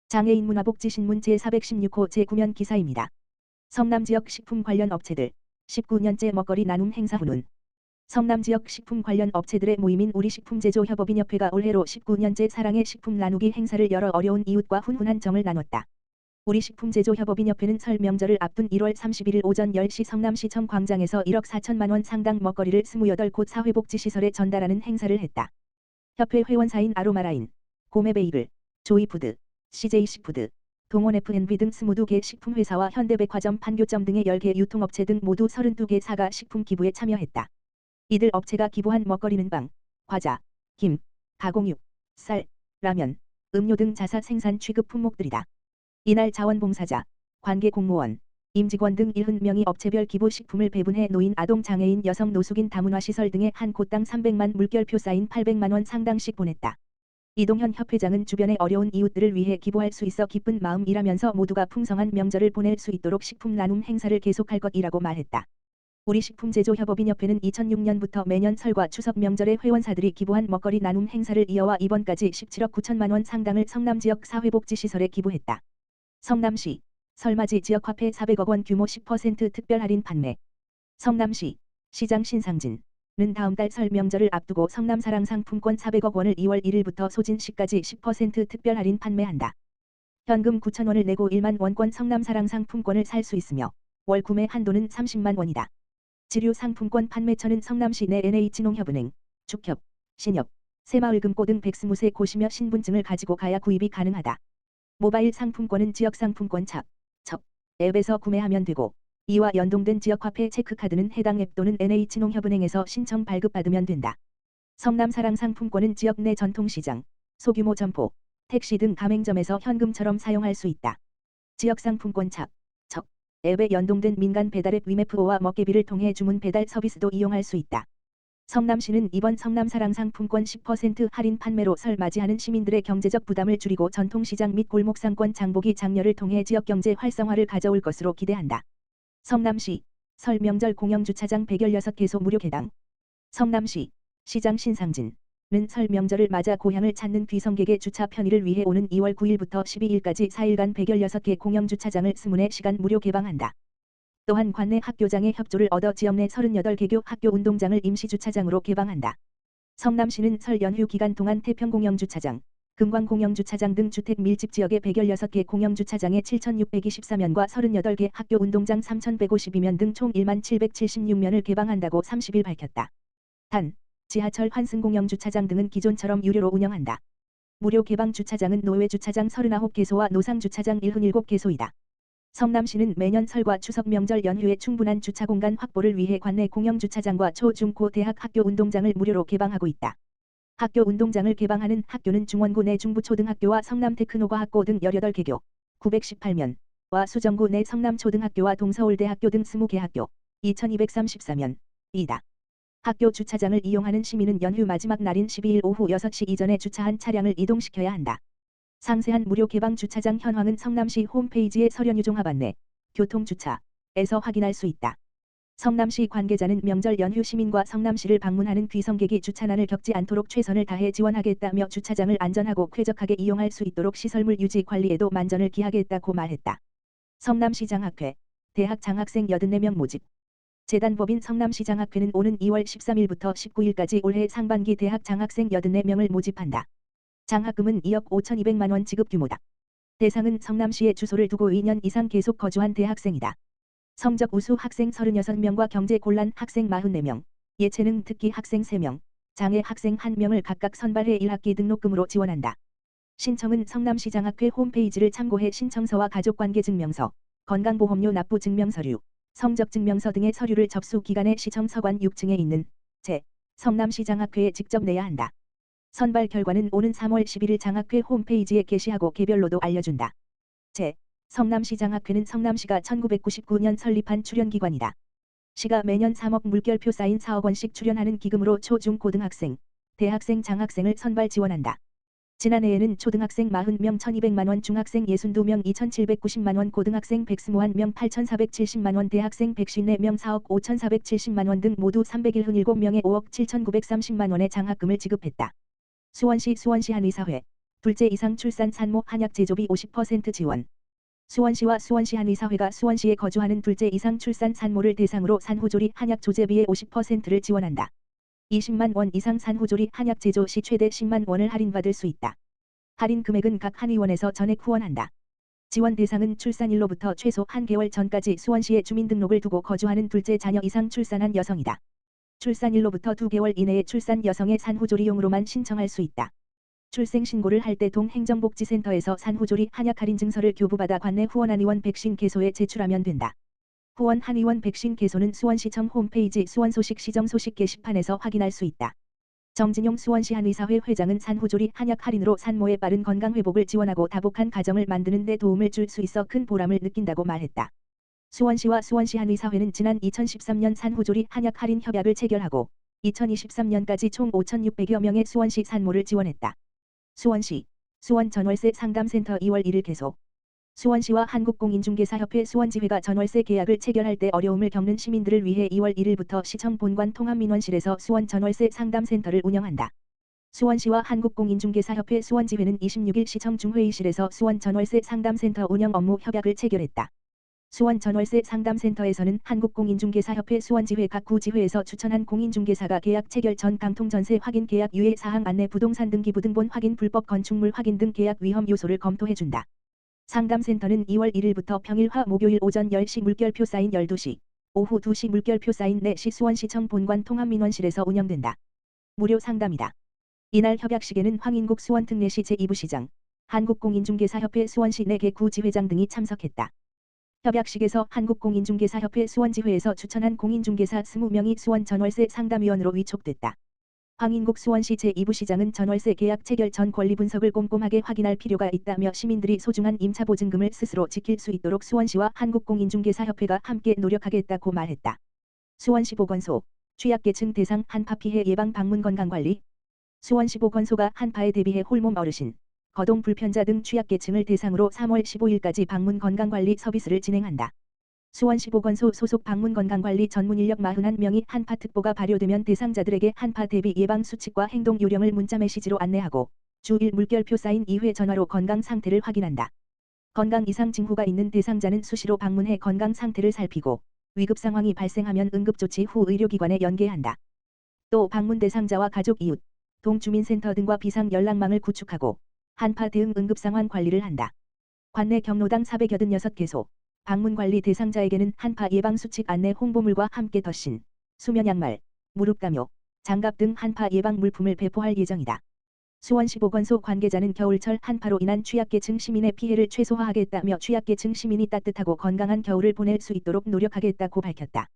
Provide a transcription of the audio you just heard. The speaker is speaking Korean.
장애인 문화복지신문 제416호 제9면 기사입니다. 성남지역 식품 관련 업체들 19년째 먹거리 나눔 행사 훈훈. 성남지역 식품 관련 업체들의 모임인 우리식품제조협업인협회가 올해로 19년째 사랑의 식품 나누기 행사를 열어 어려운 이웃과 훈훈한 정을 나눴다. 우리식품제조협업인협회는 설 명절을 앞둔 1월 31일 오전 10시 성남시청 광장에서 1억 4천만 원 상당 먹거리를 28곳 사회복지시설에 전달하는 행사를 했다. 협회 회원사인 아로마라인, 고메베이글, 조이푸드, CJ시푸드, 동원FNB 등 22개 식품회사와 현대백화점 판교점 등의 10개 유통업체 등 모두 32개 사가 식품 기부에 참여했다. 이들 업체가 기부한 먹거리는 빵, 과자, 김, 가공육, 쌀, 라면, 음료 등 자사 생산 취급 품목들이다. 이날 자원봉사자, 관계공무원, 임직원 등 70명이 업체별 기부 식품을 배분해 노인, 아동, 장애인, 여성, 노숙인 다문화시설 등에 한 곳당 300만 물결표 쌓인 800만 원 상당씩 보냈다. 이동현 협회장은 주변의 어려운 이웃들을 위해 기부할 수 있어 기쁜 마음이라면서 모두가 풍성한 명절을 보낼 수 있도록 식품 나눔 행사를 계속할 것이라고 말했다. 우리식품제조협업인협회는 2006년부터 매년 설과 추석 명절에 회원사들이 기부한 먹거리 나눔 행사를 이어와 이번까지 17억 9천만 원 상당을 성남지역 사회복지시설에 기부했다. 성남시 설맞이 지역화폐 400억 원 규모 10% 특별 할인 판매. 성남시 시장 신상진 는 다음 달 설 명절을 앞두고 성남사랑 상품권 400억 원을 2월 1일부터 소진시까지 10% 특별 할인 판매한다. 현금 9,000원을 내고 1만 원권 성남사랑 상품권을 살 수 있으며 월 구매 한도는 30만 원이다. 지류 상품권 판매처는 성남시 내 NH농협은행, 축협, 신협, 새마을금고 등 120세 고시며 신분증을 가지고 가야 구입이 가능하다. 모바일 상품권은 지역상품권 찹, 첩 앱에서 구매하면 되고 이와 연동된 지역화폐 체크카드는 해당 앱 또는 NH농협은행에서 신청 발급받으면 된다. 성남사랑 상품권은 지역 내 전통시장, 소규모 점포, 택시 등 가맹점에서 현금처럼 사용할 수 있다. 지역상품권 찹, 첩 앱에 연동된 민간 배달앱 위메프오와 먹개비를 통해 주문 배달 서비스도 이용할 수 있다. 성남시는 이번 성남사랑 상품권 10% 할인 판매로 설 맞이하는 시민들의 경제적 부담을 줄이고 전통시장 및 골목상권 장보기 장려를 통해 지역경제 활성화를 가져올 것으로 기대한다. 성남시 설 명절 공영주차장 116개소 무료 개당. 성남시 시장 신상진은 설 명절을 맞아 고향을 찾는 귀성객의 주차 편의를 위해 오는 2월 9일부터 12일까지 4일간 116개 공영주차장을 20시간 무료 개방한다. 또한 관내 학교장의 협조를 얻어 지역 내 38개교 학교 운동장을 임시주차장으로 개방한다. 성남시는 설 연휴 기간 동안 태평공영주차장, 금광공영주차장 등 주택 밀집 지역의 116개 공영주차장에 7,624면과 38개 학교 운동장 3,152면 등 총 10,776면을 개방한다고 30일 밝혔다. 단, 지하철 환승공영주차장 등은 기존처럼 유료로 운영한다. 무료 개방 주차장은 노외주차장 39개소와 노상주차장 77개소이다. 성남시는 매년 설과 추석 명절 연휴에 충분한 주차 공간 확보를 위해 관내 공영주차장과 초, 중, 고, 대학 학교 운동장을 무료로 개방하고 있다. 학교 운동장을 개방하는 학교는 중원구 내 중부초등학교와 성남테크노과학고 등 18개교, 918면과 수정구 내 성남초등학교와 동서울대학교 등 20개 학교, 2234면이다. 학교 주차장을 이용하는 시민은 연휴 마지막 날인 12일 오후 6시 이전에 주차한 차량을 이동시켜야 한다. 상세한 무료 개방 주차장 현황은 성남시 홈페이지의 서련유종합 안내, 교통주차에서 확인할 수 있다. 성남시 관계자는 명절 연휴 시민과 성남시를 방문하는 귀성객이 주차난을 겪지 않도록 최선을 다해 지원하겠다며 주차장을 안전하고 쾌적하게 이용할 수 있도록 시설물 유지 관리에도 만전을 기하겠다고 말했다. 성남시 장학회, 대학 장학생 84명 모집. 재단법인 성남시 장학회는 오는 2월 13일부터 19일까지 올해 상반기 대학 장학생 84명을 모집한다. 장학금은 2억 5,200만 원 지급 규모다. 대상은 성남시에 주소를 두고 2년 이상 계속 거주한 대학생이다. 성적 우수 학생 36명과 경제 곤란 학생 44명, 예체능 특기 학생 3명, 장애 학생 1명을 각각 선발해 1학기 등록금으로 지원한다. 신청은 성남시 장학회 홈페이지를 참고해 신청서와 가족관계증명서, 건강보험료 납부 증명서류, 성적증명서 등의 서류를 접수 기간에 시청 서관 6층에 있는 성남시 장학회에 직접 내야 한다. 선발 결과는 오는 3월 11일 장학회 홈페이지에 게시하고 개별로도 알려준다. 성남시 장학회는 성남시가 1999년 설립한 출연기관이다. 시가 매년 3억 물결표 쌓인 4억 원씩 출연하는 기금으로 초, 중, 고등학생, 대학생, 장학생을 선발 지원한다. 지난해에는 초등학생 40명 1,200만 원, 중학생 62명 2,790만 원, 고등학생 121명 8,470만 원, 대학생 154명 4억 5,470만 원 등 모두 377명에 5억 7,930만 원의 장학금을 지급했다. 수원시 한의사회, 둘째 이상 출산 산모 한약 제조비 50% 지원. 수원시와 수원시 한의사회가 수원시에 거주하는 둘째 이상 출산 산모를 대상으로 산후조리 한약 조제비의 50%를 지원한다. 20만 원 이상 산후조리 한약 제조 시 최대 10만 원을 할인받을 수 있다. 할인 금액은 각 한의원에서 전액 후원한다. 지원 대상은 출산일로부터 최소 한 개월 전까지 수원시에 주민등록을 두고 거주하는 둘째 자녀 이상 출산한 여성이다. 출산일로부터 2개월 이내에 출산 여성의 산후조리용으로만 신청할 수 있다. 출생신고를 할 때 동행정복지센터에서 산후조리 한약 할인 증서를 교부받아 관내 후원 한의원 백신 개소에 제출하면 된다. 후원 한의원 백신 개소는 수원시청 홈페이지 수원소식 시정소식 게시판에서 확인할 수 있다. 정진용 수원시 한의사회 회장은 산후조리 한약 할인으로 산모의 빠른 건강 회복을 지원하고 다복한 가정을 만드는 데 도움을 줄 수 있어 큰 보람을 느낀다고 말했다. 수원시와 수원시 한의사회는 지난 2013년 산후조리 한약 할인 협약을 체결하고 2023년까지 총 5,600여 명의 수원시 산모를 지원했다. 수원시 수원 전월세 상담센터 2월 1일 개소. 수원시와 한국공인중개사협회 수원지회가 전월세 계약을 체결할 때 어려움을 겪는 시민들을 위해 2월 1일부터 시청 본관 통합민원실에서 수원 전월세 상담센터를 운영한다. 수원시와 한국공인중개사협회 수원지회는 26일 시청 중회의실에서 수원 전월세 상담센터 운영 업무 협약을 체결했다. 수원 전월세 상담센터에서는 한국공인중개사협회 수원지회 각 구지회에서 추천한 공인중개사가 계약 체결 전 강통전세 확인 계약 유예 사항 안내 부동산 등기 부등본 확인 불법 건축물 확인 등 계약 위험 요소를 검토해준다. 상담센터는 2월 1일부터 평일화 목요일 오전 10시 물결표 사인 12시, 오후 2시 물결표 사인 4시 수원시청 본관 통합민원실에서 운영된다. 무료 상담이다. 이날 협약식에는 황인국 수원특례시 제2부시장, 한국공인중개사협회 수원시 4개 구지회장 등이 참석했다. 협약식에서 한국공인중개사협회 수원지회에서 추천한 공인중개사 20명이 수원 전월세 상담위원으로 위촉됐다. 황인국 수원시 제2부시장은 전월세 계약 체결 전 권리 분석을 꼼꼼하게 확인할 필요가 있다며 시민들이 소중한 임차보증금을 스스로 지킬 수 있도록 수원시와 한국공인중개사협회가 함께 노력하겠다고 말했다. 수원시 보건소, 취약계층 대상 한파 피해 예방 방문 건강관리. 수원시 보건소가 한파에 대비해 홀몸 어르신, 거동 불편자 등 취약계층을 대상으로 3월 15일까지 방문 건강관리 서비스를 진행한다. 수원시 보건소 소속 방문 건강관리 전문인력 41명이 한파특보가 발효되면 대상자들에게 한파 대비 예방 수칙과 행동 요령을 문자 메시지로 안내하고 주 1 물결표 사인 2회 전화로 건강 상태를 확인한다. 건강 이상 징후가 있는 대상자는 수시로 방문해 건강 상태를 살피고 위급 상황이 발생하면 응급조치 후 의료기관에 연계한다. 또 방문 대상자와 가족 이웃, 동주민센터 등과 비상 연락망을 구축하고 한파 대응 응급상황 관리를 한다. 관내 경로당 486개소, 방문관리 대상자에게는 한파 예방수칙 안내 홍보물과 함께 덧신, 수면 양말, 무릎 감요, 장갑 등 한파 예방 물품을 배포할 예정이다. 수원시 보건소 관계자는 겨울철 한파로 인한 취약계층 시민의 피해를 최소화하겠다며 취약계층 시민이 따뜻하고 건강한 겨울을 보낼 수 있도록 노력하겠다고 밝혔다.